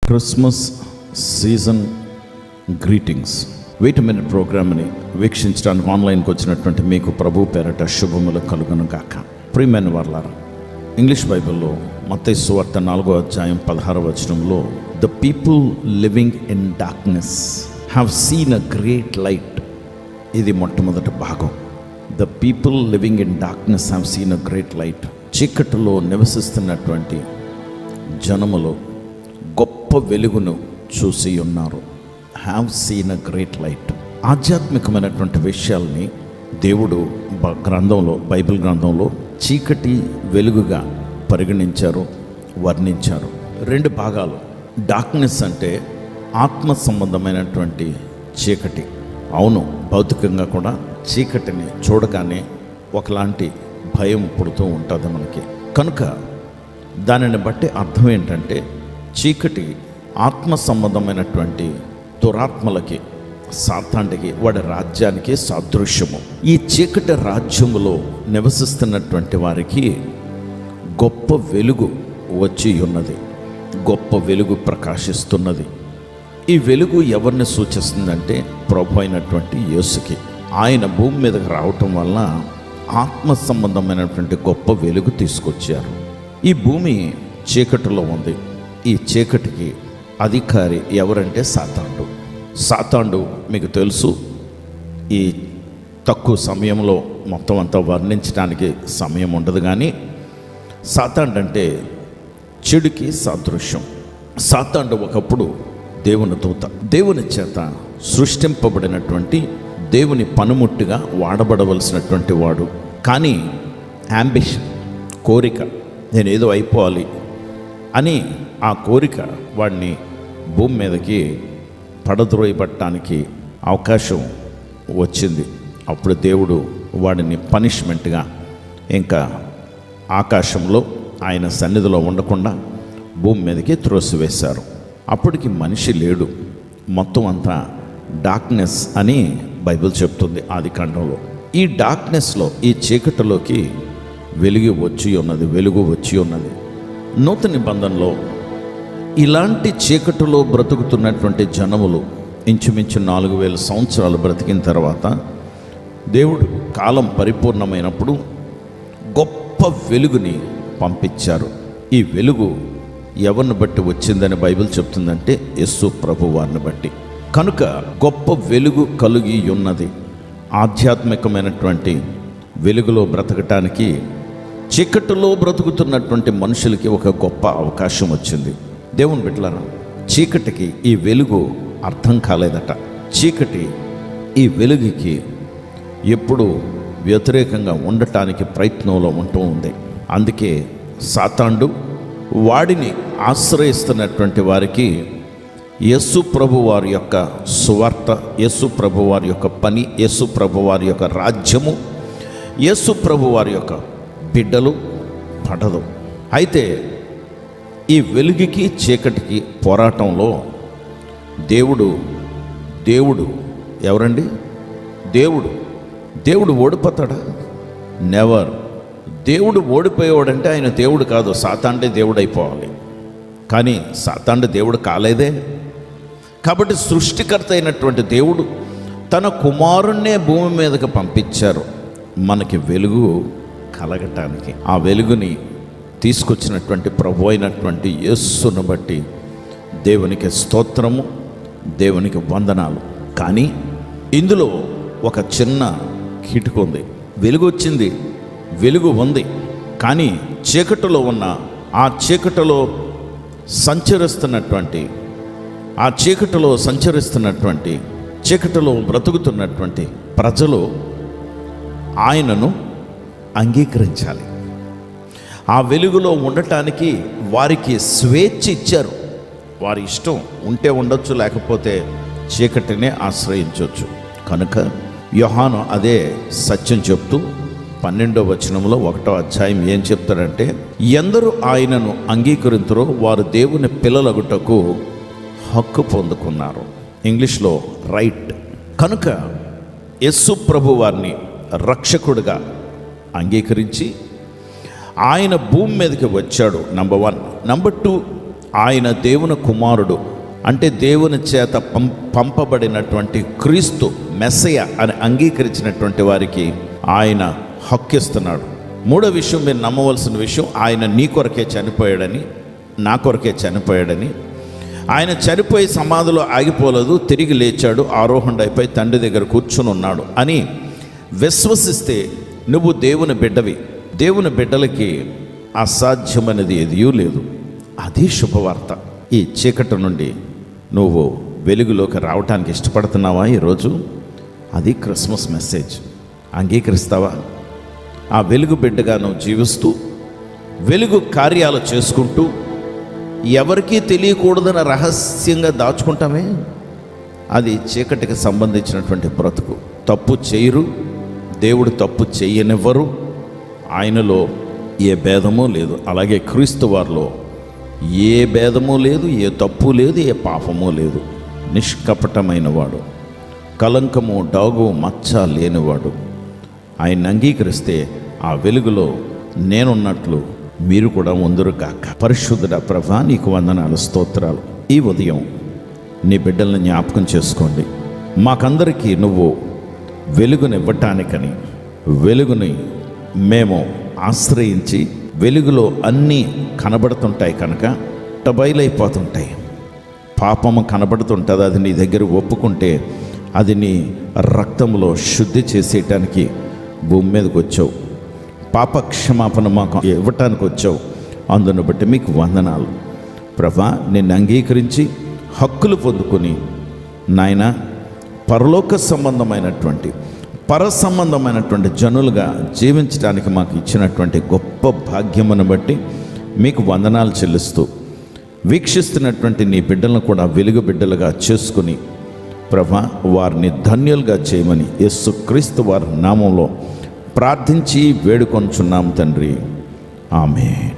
Christmas season greetings wait minute ప్రోగ్రామ్ని వీక్షించడానికి ఆన్లైన్కి వచ్చినటువంటి మీకు ప్రభు పేరట శుభములు కలుగును గాక. ప్రియమైన వారలారా, ఇంగ్లీష్ బైబిల్లో మత్తయి సువార్త 4వ అధ్యాయం 16వ వచనంలో the people living in darkness have seen a great light. ఇది మొట్టమొదటి భాగం. The people living in darkness have seen a great light. చీకటిలో నివసిస్తున్నటువంటి జనములో గొప్ప వెలుగును చూసి ఉన్నారు. Have seen a great light. ఆధ్యాత్మికమైనటువంటి విషయాల్ని దేవుడు గ్రంథంలో, బైబిల్ గ్రంథంలో చీకటి వెలుగుగా పరిగణించారు, వర్ణించారు. 2 భాగాలు. డార్క్నెస్ అంటే ఆత్మ సంబంధమైనటువంటి చీకటి. అవును, భౌతికంగా కూడా చీకటిని చూడగానే ఒకలాంటి భయం పుడుతూ ఉంటుంది మనకి. కనుక దానిని బట్టి అర్థం ఏంటంటే చీకటి ఆత్మ సంబంధమైనటువంటి దురాత్మలకి, సాతాండికి, వాడి రాజ్యానికి సాదృశ్యము. ఈ చీకటి రాజ్యములో నివసిస్తున్నటువంటి వారికి గొప్ప వెలుగు వచ్చి ఉన్నది, గొప్ప వెలుగు ప్రకాశిస్తున్నది. ఈ వెలుగు ఎవరిని సూచిస్తుందంటే ప్రభు అయినటువంటి యేసుకి. ఆయన భూమి మీదకి రావటం వల్ల ఆత్మ సంబంధమైనటువంటి గొప్ప వెలుగు తీసుకొచ్చారు. ఈ భూమి చీకటిలో ఉంది. ఈ చీకటికి అధికారి ఎవరంటే సాతాండు. సాతాండు మీకు తెలుసు. ఈ తక్కువ సమయంలో మొత్తం అంతా వర్ణించడానికి సమయం ఉండదు, కానీ సాతాండు అంటే చెడుకి సాదృశ్యం. సాతాండు ఒకప్పుడు దేవుని దూత, దేవుని చేత సృష్టింపబడినటువంటి, దేవుని పనిముట్టుగా వాడబడవలసినటువంటి వాడు. కానీ యాంబిషన్, కోరిక, నేనేదో అయిపోవాలి అని ఆ కోరిక వాడిని భూమి మీదకి పడద్రోయబట్టడానికి అవకాశం వచ్చింది. అప్పుడు దేవుడు వాడిని పనిష్మెంట్గా ఇంకా ఆకాశంలో ఆయన సన్నిధిలో ఉండకుండా భూమి మీదకి త్రోసివేశారు. అప్పటికి మనిషి లేడు. మొత్తం అంతా డార్క్నెస్ అని బైబిల్ చెప్తుంది ఆదికాండంలో. ఈ డార్క్నెస్లో, ఈ చీకటిలోకి వెలుగు వచ్చి ఉన్నది. నూతన నిబంధనలో ఇలాంటి చీకటిలో బ్రతుకుతున్నటువంటి జనములు ఇంచుమించు 4000 సంవత్సరాలు బ్రతికిన తర్వాత దేవుడు కాలం పరిపూర్ణమైనప్పుడు గొప్ప వెలుగుని పంపించారు. ఈ వెలుగు ఎవరిని బట్టి వచ్చిందని బైబిల్ చెప్తుందంటే యేసు ప్రభు వారిని బట్టి. కనుక గొప్ప వెలుగు కలిగి ఉన్నది. ఆధ్యాత్మికమైనటువంటి వెలుగులో బ్రతకటానికి చీకటిలో బ్రతుకుతున్నటువంటి మనుషులకి ఒక గొప్ప అవకాశం వచ్చింది. దేవుని బిడ్డలారా, చీకటికి ఈ వెలుగు అర్థం కాలేదట. చీకటి ఈ వెలుగుకి ఎప్పుడూ వ్యతిరేకంగా ఉండటానికి ప్రయత్నంలో ఉంటూ ఉంది. అందుకే సాతాండు వాడిని ఆశ్రయిస్తున్నటువంటి వారికి యేసు ప్రభు వారి యొక్క సువార్త, యేసు ప్రభు వారి యొక్క పని, యేసు ప్రభు వారి యొక్క రాజ్యము, యేసు ప్రభు వారి యొక్క బిడ్డలు పడదు. అయితే ఈ వెలుగుకి చీకటికి పోరాటంలో దేవుడు ఎవరండి? దేవుడు ఓడిపోతాడా? నెవర్. దేవుడు ఓడిపోయేవాడంటే ఆయన దేవుడు కాదు, సాతాండే దేవుడు అయిపోవాలి. కానీ సాతాండే దేవుడు కాలేదే. కాబట్టి సృష్టికర్త అయినటువంటి దేవుడు తన కుమారుణ్ణే భూమి మీదకి పంపించారు మనకి వెలుగు కలగటానికి. ఆ వెలుగుని తీసుకొచ్చినటువంటి ప్రభు అయినటువంటి యేసును బట్టి దేవునికి స్తోత్రము, దేవునికి వందనాలు. కానీ ఇందులో ఒక చిన్న కిటుకు ఉంది. వెలుగు వచ్చింది, వెలుగు ఉంది, కానీ చీకటిలో ఉన్న, ఆ చీకటిలో సంచరిస్తున్నటువంటి చీకటిలో బ్రతుకుతున్నటువంటి ప్రజలు ఆయనను అంగీకరించాలి. ఆ వెలుగులో ఉండటానికి వారికి స్వేచ్ఛ ఇచ్చారు. వారి ఇష్టం ఉంటే ఉండొచ్చు, లేకపోతే చీకటినే ఆశ్రయించవచ్చు. కనుక యోహాను అదే సత్యం చెప్తూ 12వ వచనంలో 1వ అధ్యాయం ఏం చెప్తాడంటే, ఎందరూ ఆయనను అంగీకరింతురో వారు దేవుని పిల్లలగుటకు హక్కు పొందుకున్నారు. ఇంగ్లీష్లో రైట్. కనుక యేసు ప్రభు వారిని రక్షకుడిగా అంగీకరించి ఆయన భూమి మీదకి వచ్చాడు. నంబర్ 1. నంబర్ 2, ఆయన దేవుని కుమారుడు, అంటే దేవుని చేత పంపబడినటువంటి క్రీస్తు మెస్సయ అని అంగీకరించినటువంటి వారికి ఆయన హక్కిస్తున్నాడు. మూడో విషయం, మీరు నమ్మవలసిన విషయం, ఆయన నీ కొరకే చనిపోయాడని, నా కొరకే చనిపోయాడని. ఆయన చనిపోయి సమాధిలో ఆగిపోలేదు, తిరిగి లేచాడు, ఆరోహణుడైపోయి తండ్రి దగ్గర కూర్చుని ఉన్నాడు అని విశ్వసిస్తే నువ్వు దేవుని బిడ్డవి. దేవుని బిడ్డలకి అసాధ్యమైనది ఏదీ లేదు. అది శుభవార్త. ఈ చీకటి నుండి నువ్వు వెలుగులోకి రావటానికి ఇష్టపడుతున్నావా ఈరోజు? అది క్రిస్మస్ మెసేజ్. అంగీకరిస్తావా? ఆ వెలుగు బిడ్డగా నువ్వు జీవిస్తూ వెలుగు కార్యాలు చేసుకుంటూ ఎవరికీ తెలియకూడదని రహస్యంగా దాచుకుంటామే, అది చీకటికి సంబంధించినటువంటి బ్రతుకు. తప్పు చేయరు, దేవుడు తప్పు చేయనివ్వరు, ఆయనలో ఏ భేదమూ లేదు. అలాగే క్రీస్తు వారిలో ఏ భేదము లేదు, ఏ తప్పు లేదు, ఏ పాపము లేదు. నిష్కపటమైన వాడు, కలంకము డాగు మచ్చ లేనివాడు. ఆయన అంగీకరిస్తే ఆ వెలుగులో నేనున్నట్లు మీరు కూడా ఉందరు కాక. పరిశుద్ధుడా ప్రభా, నీకు వందనాలు, స్తోత్రాలు. ఈ ఉదయం నీ బిడ్డల్ని జ్ఞాపకం చేసుకోండి. మాకందరికీ నువ్వు వెలుగునివ్వటానికని, వెలుగుని మేము ఆశ్రయించి, వెలుగులో అన్నీ కనబడుతుంటాయి కనుక బయలైపోతుంటాయి. పాపము కనబడుతుంటుంది, అది నీ దగ్గర ఒప్పుకుంటే అది నీ రక్తంలో శుద్ధి చేసేయటానికి భూమి మీదకి వచ్చావు. పాప క్షమాపణ మాకు ఇవ్వటానికి వచ్చావు. అందును బట్టి మీకు వందనాలు ప్రభా. నిన్ను అంగీకరించి హక్కులు పొందుకొని నాయన పరలోక సంబంధమైనటువంటి సంబంధమైనటువంటి జనులుగా జీవించడానికి మాకు ఇచ్చినటువంటి గొప్ప భాగ్యమును బట్టి మీకు వందనాలు చెల్లిస్తూ, వీక్షిస్తున్నటువంటి నీ బిడ్డలను కూడా వెలుగు బిడ్డలుగా చేసుకుని ప్రభా వారిని ధన్యులుగా చేయమని యేసుక్రీస్తు వారి నామంలో ప్రార్థించి వేడుకొంచున్నాం తండ్రి. ఆమేన్.